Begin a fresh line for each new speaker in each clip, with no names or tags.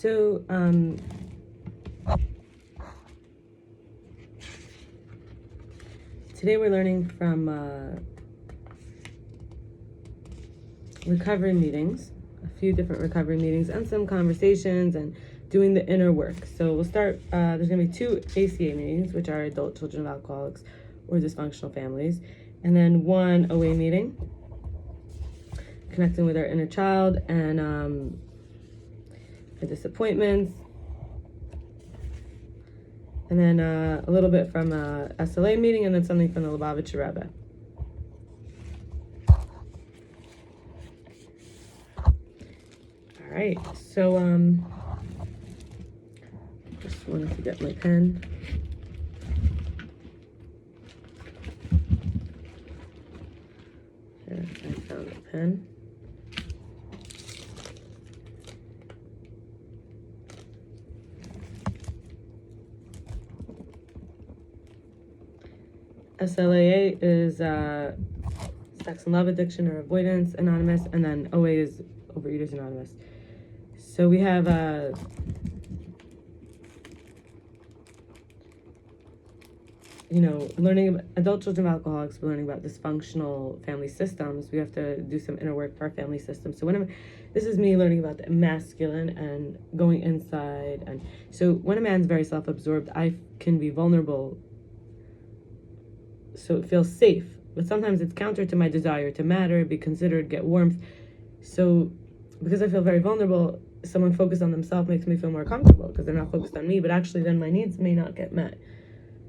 So, today we're learning from recovery meetings, a few different recovery meetings, and some conversations and doing the inner work. So we'll start, there's going to be 2 ACA meetings, which are adult children of alcoholics or dysfunctional families, and then 1 OA meeting, connecting with our inner child and our disappointments. And then a little bit from a SLAA meeting, and then something from the Lubavitcher rebbe. All right, so just wanted to get my pen. Here, I found a pen. SLAA is Sex and Love Addiction or Avoidance Anonymous, and then OA is Overeaters Anonymous. So we have learning about adult children of alcoholics. We're learning about dysfunctional family systems. We have to do some inner work for our family system. So this is me learning about the masculine and going inside. And so when a man's very self-absorbed, I can be vulnerable, so it feels safe, but sometimes it's counter to my desire to matter, be considered, get warmth. So because I feel very vulnerable, someone focused on themselves makes me feel more comfortable because they're not focused on me, but actually then my needs may not get met.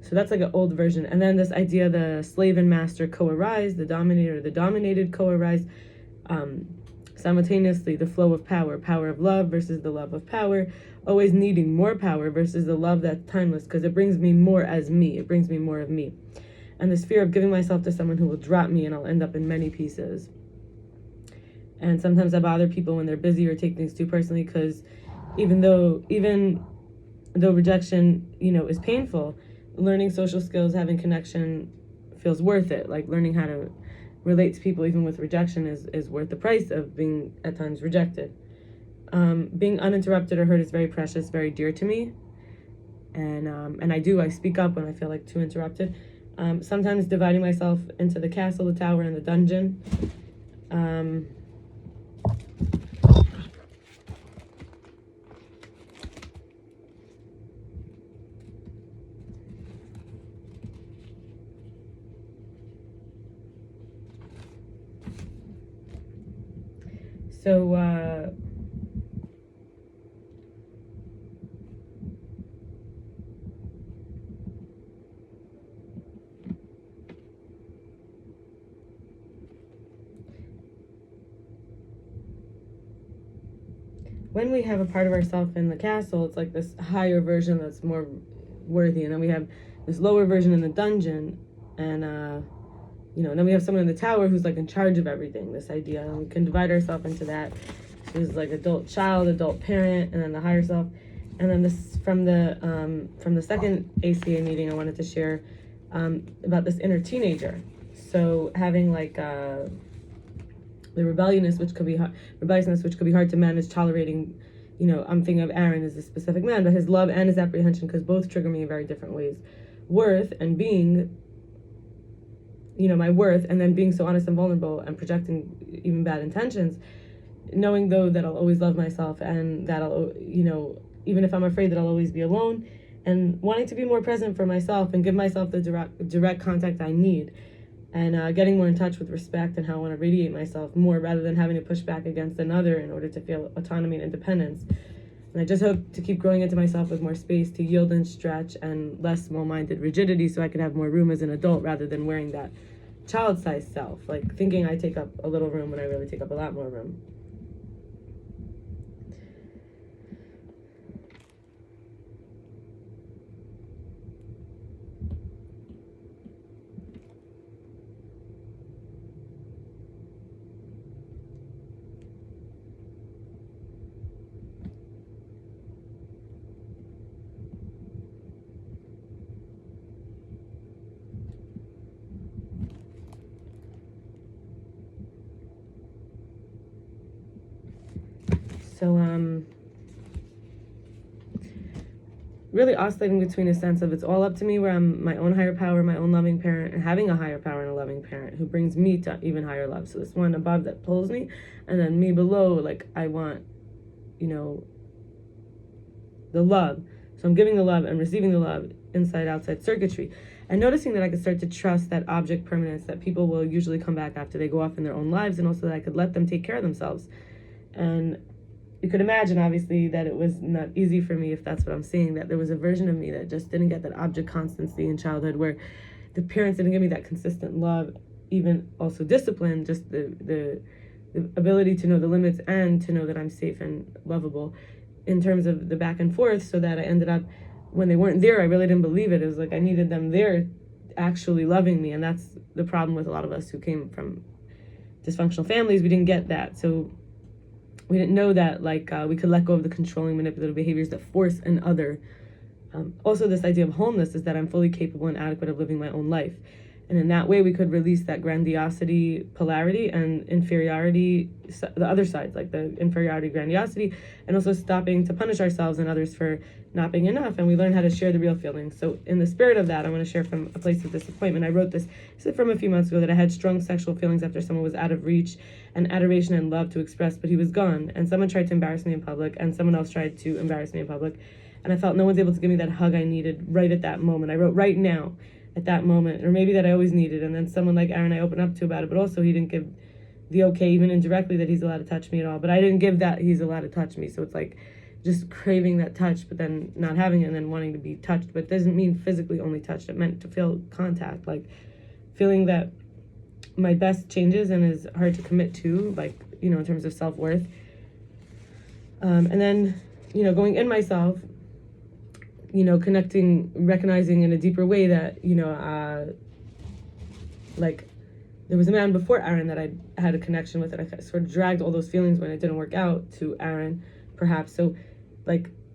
So that's like an old version. And then this idea, the slave and master co-arise, the dominator, the dominated co-arise, simultaneously the flow of power of love versus the love of power, always needing more power versus the love that's timeless because it brings me more as me, it brings me more of me. And this fear of giving myself to someone who will drop me and I'll end up in many pieces. And sometimes I bother people when they're busy or take things too personally, because even though rejection, is painful, learning social skills, having connection feels worth it. Like learning how to relate to people even with rejection is worth the price of being at times rejected. Being uninterrupted or heard is very precious, very dear to me. And I speak up when I feel like too interrupted. Sometimes dividing myself into the castle, the tower, and the dungeon. When we have a part of ourselves in the castle, it's like this higher version that's more worthy, and then we have this lower version in the dungeon, and then we have someone in the tower who's like in charge of everything. This idea, and we can divide ourselves into that. So there's like adult child, adult parent, and then the higher self. And then this from the second ACA meeting, I wanted to share about this inner teenager. So having like the rebelliousness, which could be hard to manage, tolerating, I'm thinking of Aaron as a specific man, but his love and his apprehension, because both trigger me in very different ways. Worth and being, my worth, and then being so honest and vulnerable and projecting even bad intentions, knowing though that I'll always love myself and that I'll, even if I'm afraid that I'll always be alone, and wanting to be more present for myself and give myself the direct contact I need. And getting more in touch with respect and how I want to radiate myself more, rather than having to push back against another in order to feel autonomy and independence. And I just hope to keep growing into myself with more space to yield and stretch and less small-minded rigidity, so I could have more room as an adult rather than wearing that child-sized self, like thinking I take up a little room when I really take up a lot more room. So, really oscillating between a sense of it's all up to me, where I'm my own higher power, my own loving parent, and having a higher power and a loving parent who brings me to even higher love. So this one above that pulls me, and then me below, like I want, the love. So I'm giving the love and receiving the love, inside outside circuitry, and noticing that I could start to trust that object permanence, that people will usually come back after they go off in their own lives, and also that I could let them take care of themselves. And you could imagine, obviously, that it was not easy for me, if that's what I'm seeing, that there was a version of me that just didn't get that object constancy in childhood, where the parents didn't give me that consistent love, even also discipline, just the ability to know the limits and to know that I'm safe and lovable in terms of the back and forth, so that I ended up, when they weren't there, I really didn't believe it. It was like I needed them there actually loving me, and that's the problem with a lot of us who came from dysfunctional families. We didn't get that, so we didn't know that, we could let go of the controlling, manipulative behaviors that force an other. Also, this idea of wholeness is that I'm fully capable and adequate of living my own life. And in that way, we could release that grandiosity, polarity, and inferiority, the other sides, like the inferiority, grandiosity, and also stopping to punish ourselves and others for not being enough. And we learn how to share the real feelings. So in the spirit of that, I want to share from a place of disappointment. I wrote this from a few months ago, that I had strong sexual feelings after someone was out of reach, and adoration and love to express, but he was gone. And someone tried to embarrass me in public, and someone else tried to embarrass me in public. And I felt no one's able to give me that hug I needed right at that moment. I wrote right now, at that moment, or maybe that I always needed. And then someone like Aaron I opened up to about it, but also he didn't give the okay, even indirectly, that he's allowed to touch me at all. But I didn't give that he's allowed to touch me. So it's like just craving that touch, but then not having it, and then wanting to be touched. But it doesn't mean physically only touched. It meant to feel contact, like feeling that my best changes and is hard to commit to, in terms of self-worth. And then, going in myself, connecting, recognizing in a deeper way that, there was a man before Aaron that I had a connection with, and I sort of dragged all those feelings when it didn't work out to Aaron, perhaps. So,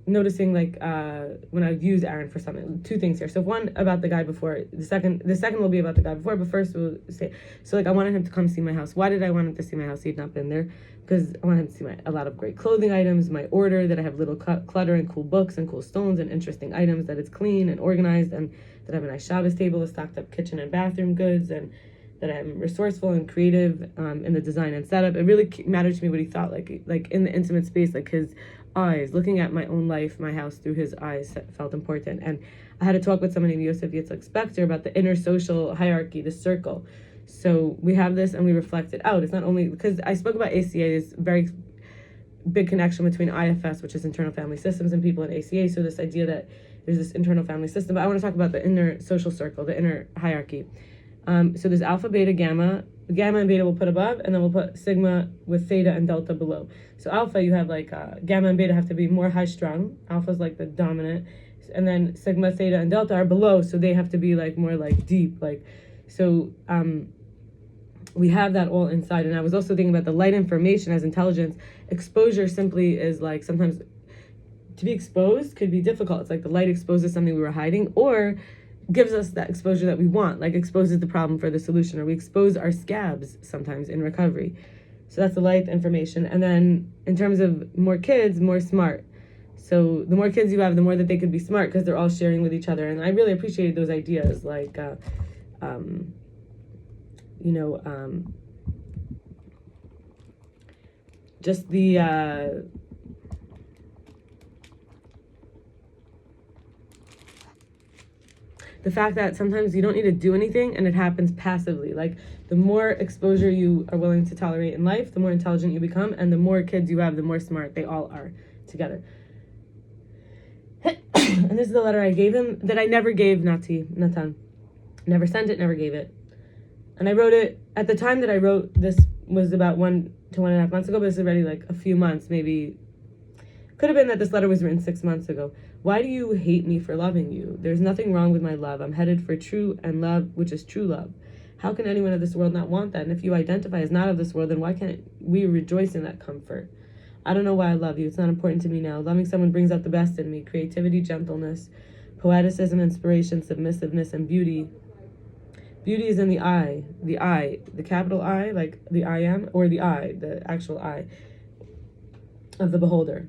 noticing, when I used Aaron for something, two things here. So one about the guy before, the second will be about the guy before, but first we'll say, so I wanted him to come see my house. Why did I want him to see my house? He'd not been there. Because I want him to see a lot of great clothing items, my order, that I have little clutter and cool books and cool stones and interesting items, that it's clean and organized, and that I have a nice Shabbos table, a stocked up kitchen and bathroom goods, and that I'm resourceful and creative in the design and setup. It really mattered to me what he thought, like in the intimate space, like his eyes, looking at my own life, my house through his eyes felt important. And I had a talk with someone named Yosef Yitzchak Spector about the inner social hierarchy, the circle. So we have this and we reflect it out. It's not only, because I spoke about ACA, this very big connection between IFS, which is internal family systems, and people in ACA. So this idea that there's this internal family system, but I want to talk about the inner social circle, the inner hierarchy. So there's alpha, beta, gamma. Gamma and beta we'll put above, and then we'll put sigma with theta and delta below. So alpha, you have gamma and beta have to be more high strung. Alpha is the dominant, and then sigma, theta, and delta are below, so they have to be more deep. So we have that all inside. And I was also thinking about the light information as intelligence. Exposure simply is sometimes to be exposed could be difficult. It's the light exposes something we were hiding, or gives us that exposure that we want, exposes the problem for the solution, or we expose our scabs sometimes in recovery. So that's the light information. And then in terms of more kids, more smart. So the more kids you have, the more that they could be smart, because they're all sharing with each other. And I really appreciated those ideas, just the fact that sometimes you don't need to do anything and it happens passively. The more exposure you are willing to tolerate in life, the more intelligent you become, and the more kids you have, the more smart they all are together. And this is the letter I gave him that I never gave Natan. Never sent it, never gave it. And I wrote it at the time that I wrote this was about 1 to 1.5 months ago, but this is already a few months, maybe. Could have been that this letter was written 6 months ago. Why do you hate me for loving you? There's nothing wrong with my love. I'm headed for true and love, which is true love. How can anyone of this world not want that? And if you identify as not of this world, then why can't we rejoice in that comfort? I don't know why I love you. It's not important to me now. Loving someone brings out the best in me. Creativity, gentleness, poeticism, inspiration, submissiveness, and beauty. Beauty is in the I, the capital I, the I am, or the I, the actual I of the beholder.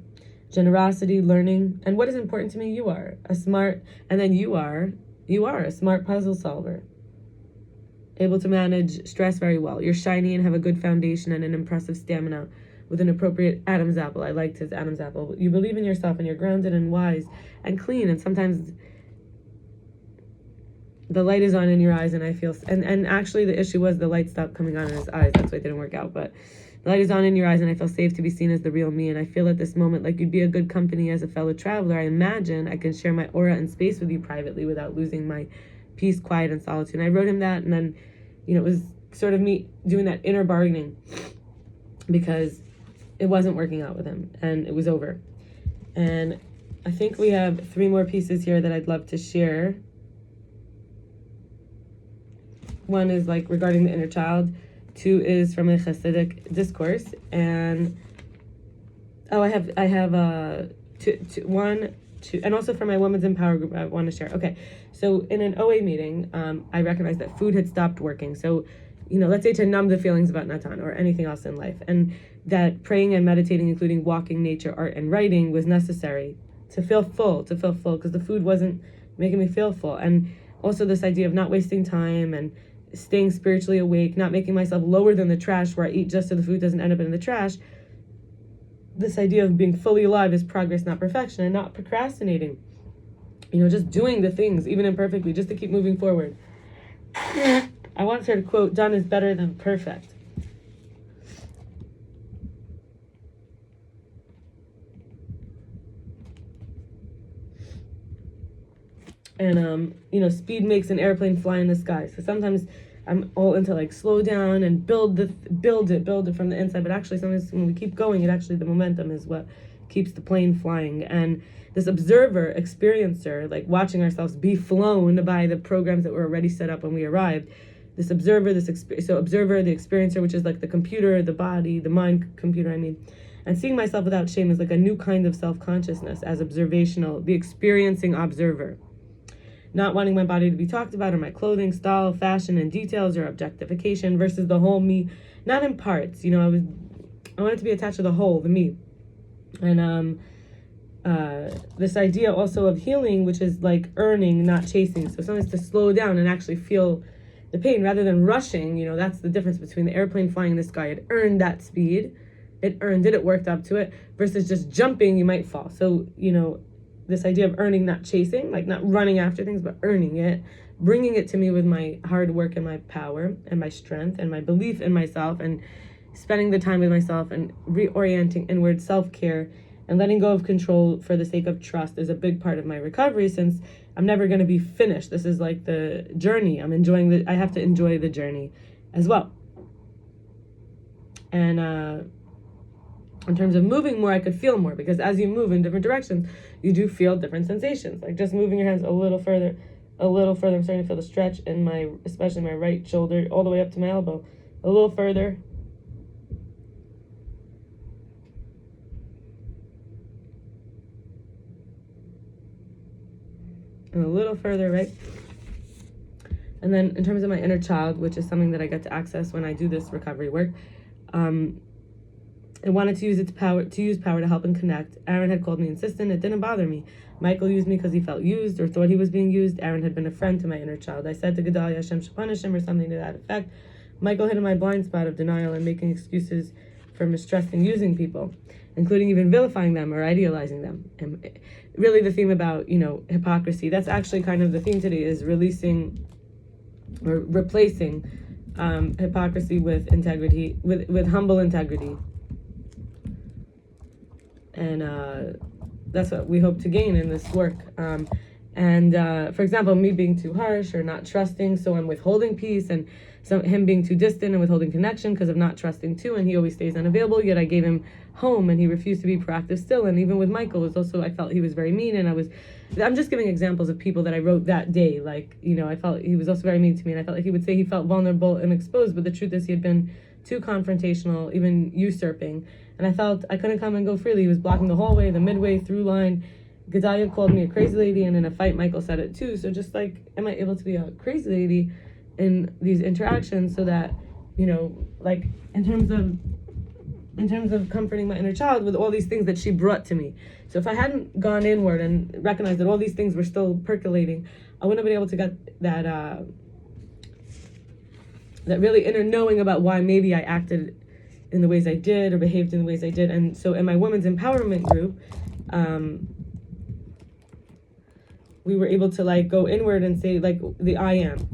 generosity, learning, and what is important to me, you are a smart, and then you are a smart puzzle solver, able to manage stress very well. You're shiny and have a good foundation and an impressive stamina with an appropriate Adam's apple. I liked his Adam's apple. You believe in yourself and you're grounded and wise and clean, and sometimes the light is on in your eyes, and I feel, and actually the issue was the light stopped coming on in his eyes. That's why it didn't work out, but the light is on in your eyes, and I feel safe to be seen as the real me, and I feel at this moment like you'd be a good company as a fellow traveler. I imagine I can share my aura and space with you privately without losing my peace, quiet, and solitude. And I wrote him that, and then, it was sort of me doing that inner bargaining because it wasn't working out with him, and it was over. And I think we have 3 more pieces here that I'd love to share. One is like regarding the inner child. 2 is from a Hasidic discourse, and I have 1, 2, and also from my Women's Empower group I want to share. Okay, so in an OA meeting, I recognized that food had stopped working. So, let's say to numb the feelings about Natan or anything else in life, and that praying and meditating, including walking, nature, art, and writing, was necessary to feel full, because the food wasn't making me feel full. And also this idea of not wasting time and staying spiritually awake, not making myself lower than the trash where I eat just so the food doesn't end up in the trash. This idea of being fully alive is progress, not perfection, and not procrastinating. Just doing the things, even imperfectly, just to keep moving forward. I once heard a quote, "Done is better than perfect." And, speed makes an airplane fly in the sky. So sometimes I'm all into like slow down and build it from the inside. But actually sometimes when we keep going, the momentum is what keeps the plane flying. And this observer, experiencer, like watching ourselves be flown by the programs that were already set up when we arrived. This observer, observer, the experiencer, which is like the computer, the body, the mind computer, and seeing myself without shame is like a new kind of self-consciousness as observational, the experiencing observer. Not wanting my body to be talked about, or my clothing, style, fashion, and details, or objectification, versus the whole me, not in parts. I wanted to be attached to the whole, the me. And this idea also of healing, which is like earning, not chasing. So sometimes to slow down and actually feel the pain rather than rushing. That's the difference between the airplane flying in the sky. It earned that speed. It earned it. It worked up to it. Versus just jumping, you might fall. So, this idea of earning, not chasing, like not running after things, but earning it, bringing it to me with my hard work and my power and my strength and my belief in myself, and spending the time with myself and reorienting inward self-care and letting go of control for the sake of trust is a big part of my recovery, since I'm never going to be finished. This is like the journey. I have to enjoy the journey as well. And in terms of moving more, I could feel more, because as you move in different directions, you do feel different sensations. Like just moving your hands a little further, I'm starting to feel the stretch in especially my right shoulder, all the way up to my elbow. A little further. And a little further, right? And then in terms of my inner child, which is something that I get to access when I do this recovery work, I wanted to use power to help and connect. Aaron had called me insistent. It didn't bother me. Michael used me because he felt used or thought he was being used. Aaron had been a friend to my inner child. I said to Gedalia, Hashem should punish him, or something to that effect. Michael hit in my blind spot of denial and making excuses for mistrusting using people, including even vilifying them or idealizing them. And really the theme about, hypocrisy, that's actually kind of the theme today, is releasing or replacing hypocrisy with integrity, with humble integrity. And that's what we hope to gain in this work. For example, me being too harsh or not trusting, so I'm withholding peace, and so him being too distant and withholding connection because of not trusting too, and he always stays unavailable, yet I gave him home and he refused to be proactive still. And even with Michael, was also, I felt he was very mean, and I'm just giving examples of people that I wrote that day. Like, I felt he was also very mean to me, and I felt like he would say he felt vulnerable and exposed, but the truth is he had been too confrontational, even usurping. And I felt I couldn't come and go freely. He was blocking the hallway, the midway through line. Gedalia called me a crazy lady, and in a fight, Michael said it too. So just like, am I able to be a crazy lady in these interactions, so that, like in terms of comforting my inner child with all these things that she brought to me. So if I hadn't gone inward and recognized that all these things were still percolating, I wouldn't have been able to get that really inner knowing about why maybe I acted in the ways I did or behaved in the ways I did. And so in my women's empowerment group, we were able to like go inward and say like the I am.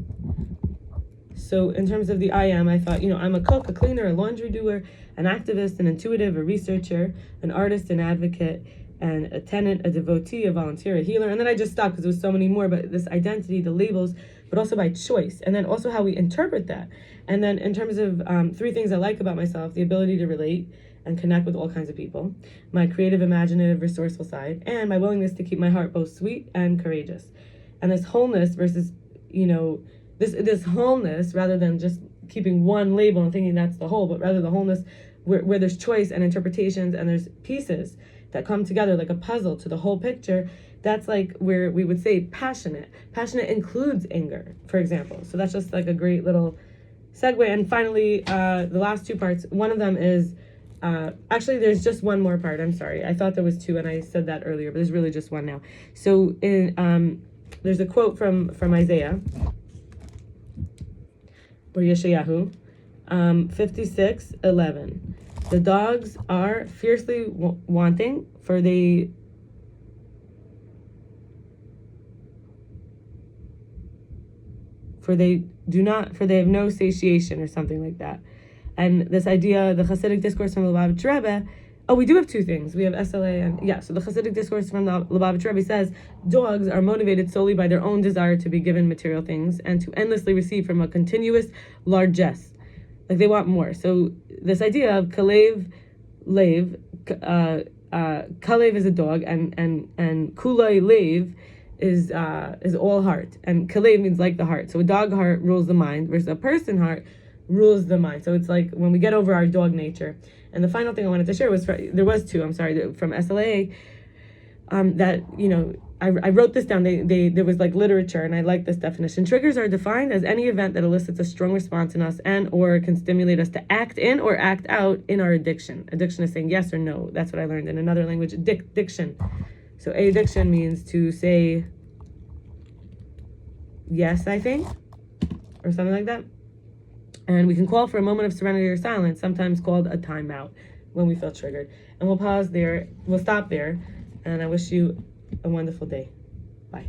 So in terms of the I am, I thought, I'm a cook, a cleaner, a laundry doer, an activist, an intuitive, a researcher, an artist, an advocate, and a tenant, a devotee, a volunteer, a healer. And then I just stopped because there was so many more, but this identity, the labels, but also by choice. And then also how we interpret that. And then in terms of 3 things I like about myself: the ability to relate and connect with all kinds of people, my creative, imaginative, resourceful side, and my willingness to keep my heart both sweet and courageous. And this wholeness versus, this wholeness, rather than just keeping one label and thinking that's the whole, but rather the wholeness where there's choice and interpretations and there's pieces that come together like a puzzle to the whole picture. That's like where we would say passionate. Passionate includes anger, for example. So that's just like a great little segue. And finally, the last 2 parts, one of them is, actually there's just one more part. I'm sorry. I thought there was 2 and I said that earlier, but there's really just one now. So there's a quote from Isaiah, or Yeshayahu, 56:11. The dogs are fiercely wanting, for they have no satiation, or something like that. And this idea, the Hasidic discourse from the Lubavitcher rebbe. Oh, we do have 2 things. We have SLAA and so the Hasidic discourse from the Lubavitcher rebbe says dogs are motivated solely by their own desire to be given material things and to endlessly receive from a continuous largesse. Like they want more. So this idea of kalev, kalev is a dog, and kulay lev is all heart, and kalev means like the heart. So a dog heart rules the mind versus a person heart rules the mind. So it's like when we get over our dog nature. And the final thing I wanted to share was there was 2. I'm sorry, from SLAA. That I wrote this down. There was like literature, and I like this definition. Triggers are defined as any event that elicits a strong response in us and or can stimulate us to act in or act out in our addiction. Addiction is saying yes or no. That's what I learned in another language. Diction. So addiction means to say yes, I think, or something like that. And we can call for a moment of serenity or silence, sometimes called a timeout, when we feel triggered. And we'll pause there. We'll stop there. And I wish you a wonderful day. Bye.